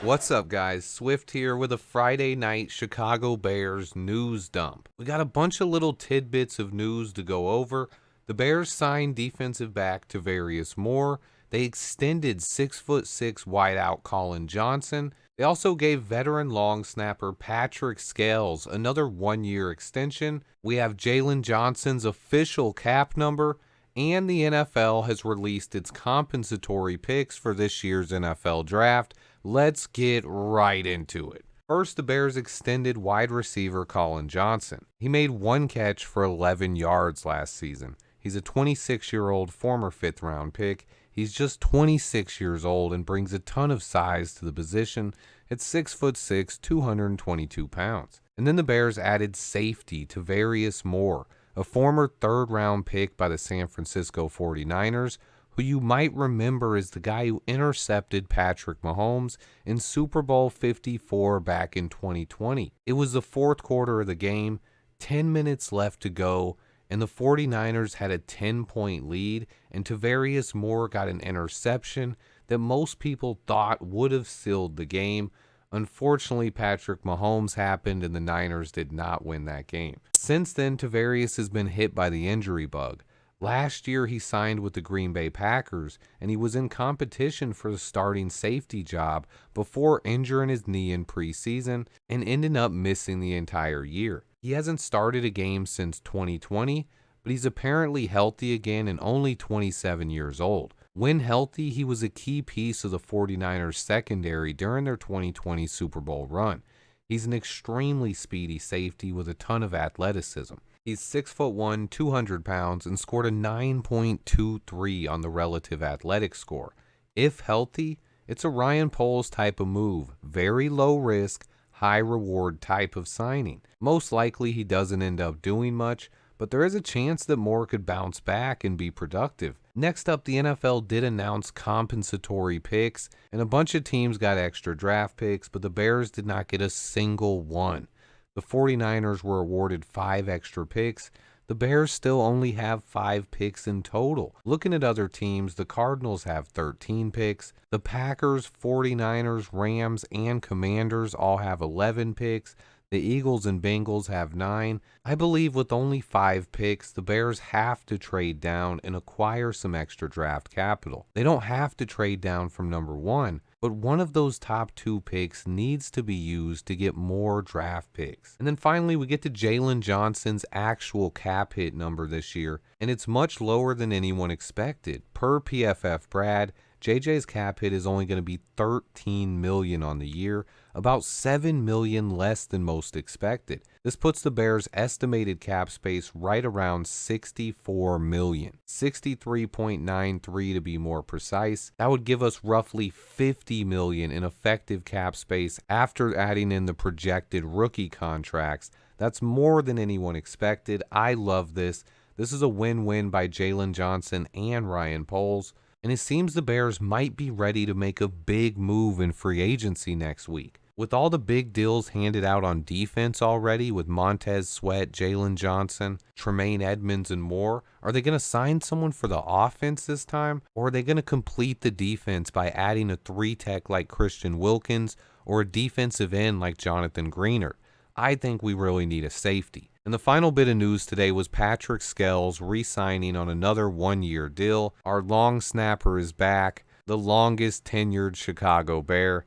What's up, guys? Swift here with a Friday night Chicago Bears news dump. We got a bunch of little tidbits of news to go over. The Bears signed defensive back Tavarius Moore. They extended 6'6" wideout Colin Johnson. They also gave veteran long snapper Patrick Scales another 1-year extension. We have Jaylen Johnson's official cap number, and the NFL has released its compensatory picks for this year's NFL draft. Let's get right into it. First, the Bears extended wide receiver Colin Johnson. He made one catch for 11 yards last season. He's a 26-year-old former fifth-round pick. He's just 26 years old and brings a ton of size to the position at 6'6", 222 pounds. And then the Bears added safety Tavarius Moore, a former third-round pick by the San Francisco 49ers, who you might remember as the guy who intercepted Patrick Mahomes in Super Bowl 54 back in 2020. It was the fourth quarter of the game, 10 minutes left to go, and the 49ers had a 10-point lead, and Tavarius Moore got an interception that most people thought would have sealed the game. Unfortunately, Patrick Mahomes happened, and the Niners did not win that game. Since then, Tavarius has been hit by the injury bug. Last year, he signed with the Green Bay Packers, and he was in competition for the starting safety job before injuring his knee in preseason and ended up missing the entire year. He hasn't started a game since 2020, but he's apparently healthy again and only 27 years old. When healthy, he was a key piece of the 49ers secondary during their 2020 Super Bowl run. He's an extremely speedy safety with a ton of athleticism. He's 6'1", 200 pounds, and scored a 9.23 on the relative athletic score. If healthy, it's a Ryan Poles type of move. Very low risk, high reward type of signing. Most likely he doesn't end up doing much, but there is a chance that Moore could bounce back and be productive. Next up, the NFL did announce compensatory picks, and a bunch of teams got extra draft picks, but the Bears did not get a single one. The 49ers were awarded 5 extra picks. The Bears still only have 5 picks in total. Looking at other teams, the Cardinals have 13 picks. The Packers, 49ers, Rams, and Commanders all have 11 picks. The Eagles and Bengals have 9. I believe with only 5 picks, the Bears have to trade down and acquire some extra draft capital. They don't have to trade down from number 1, but one of those top 2 picks needs to be used to get more draft picks. And then finally, we get to Jaylen Johnson's actual cap hit number this year, and it's much lower than anyone expected. Per PFF Brad, JJ's cap hit is only going to be $13 million on the year, about $7 million less than most expected. This puts the Bears' estimated cap space right around $64 million, $63.93 to be more precise. That would give us roughly $50 million in effective cap space after adding in the projected rookie contracts. That's more than anyone expected. I love this. This is a win-win by Jaylen Johnson and Ryan Poles. And it seems the Bears might be ready to make a big move in free agency next week. With all the big deals handed out on defense already with Montez Sweat, Jaylen Johnson, Tremaine Edmonds, and more, are they going to sign someone for the offense this time? Or are they going to complete the defense by adding a 3-tech like Christian Wilkins or a defensive end like Jonathan Greenard? I think we really need a safety. And the final bit of news today was Patrick Scales re-signing on another 1-year deal. Our long snapper is back, the longest tenured Chicago Bear.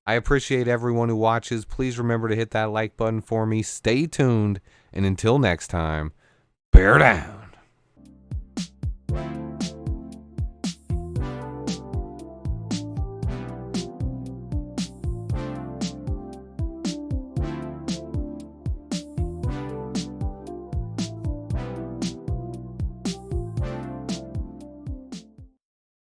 I appreciate everyone who watches. Please remember to hit that like button for me. Stay tuned, and until next time, bear down.